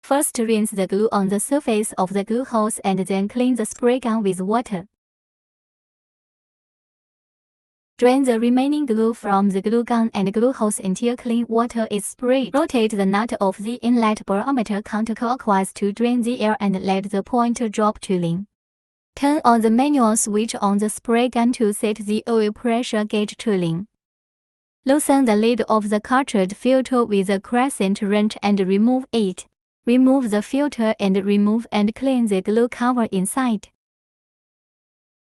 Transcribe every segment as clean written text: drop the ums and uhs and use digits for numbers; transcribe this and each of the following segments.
First, rinse the glue on the surface of the glue hose and then clean the spray gun with water. Drain the remaining glue from the glue gun and glue hose until clean water is sprayed. Rotate the nut of the inlet barometer counterclockwise to drain the air and let the pointer drop to lean. Turn on the manual switch on the spray gun to set the oil pressure gauge to lean. Loosen the lid of the cartridge filter with a crescent wrench and remove it. Remove the filter and remove and clean the glue cover inside.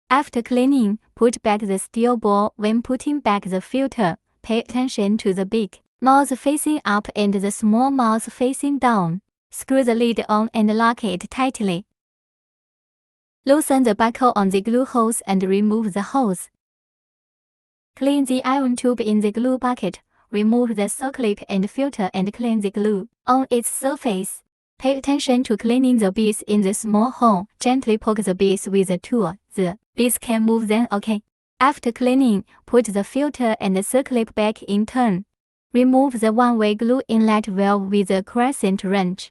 After cleaning, put back the steel ball. When putting back the filter, pay attention to the big mouth facing up and the small mouth facing down. Screw the lid on and lock it tightly. Loosen the buckle on the glue hose and remove the hose. Clean the iron tube in the glue bucket. Remove the circlip and filter and clean the glue on its surface. Pay attention to cleaning the beads in the small hole. Gently poke the beads with a tool. The beads can move then okay. After cleaning, put the filter and the circlip back in turn. Remove the one-way glue inlet valve with a crescent wrench.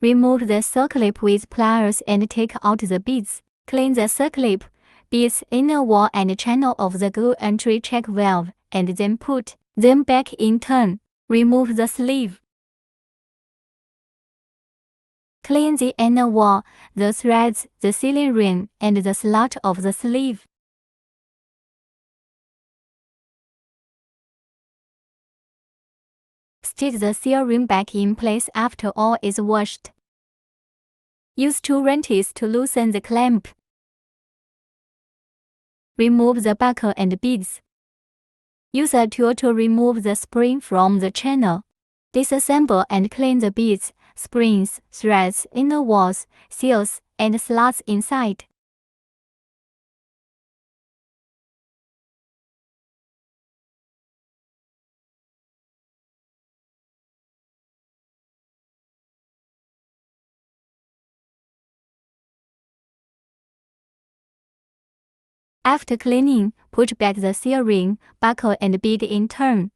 Remove the circlip with pliers and take out the beads. Clean the circlip, beads, inner wall and channel of the glue entry check valve, and then put them back in turn. Remove the sleeve. Clean the inner wall, the threads, the sealing ring, and the slot of the sleeve. Stick the seal ring back in place after all is washed. Use 2 wrenches to loosen the clamp. Remove the buckle and beads. Use a tool to remove the spring from the channel. Disassemble and clean the beads, springs, threads, inner walls, seals, and slots inside. After cleaning, put back the seal ring, buckle, and bead in turn.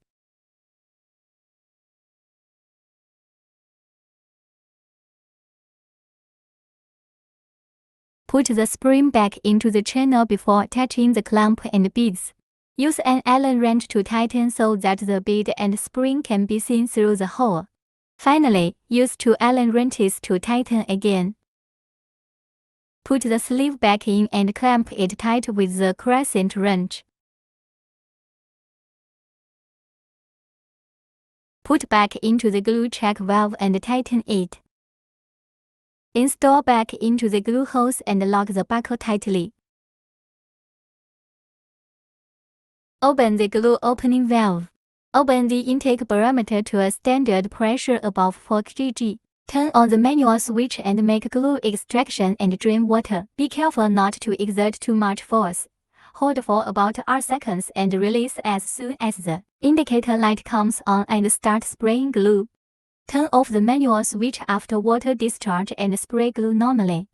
Put the spring back into the channel before attaching the clamp and beads. Use an Allen wrench to tighten so that the bead and spring can be seen through the hole. Finally, use 2 Allen wrenches to tighten again. Put the sleeve back in and clamp it tight with the crescent wrench. Put back into the glue check valve and tighten it. Install back into the glue hose and lock the buckle tightly. Open the glue opening valve. Open the intake barometer to a standard pressure above 4 kg. Turn on the manual switch and make glue extraction and drain water. Be careful not to exert too much force. Hold for about 8 seconds and release as soon as the indicator light comes on and start spraying glue. Turn off the manual switch after water discharge and spray glue normally.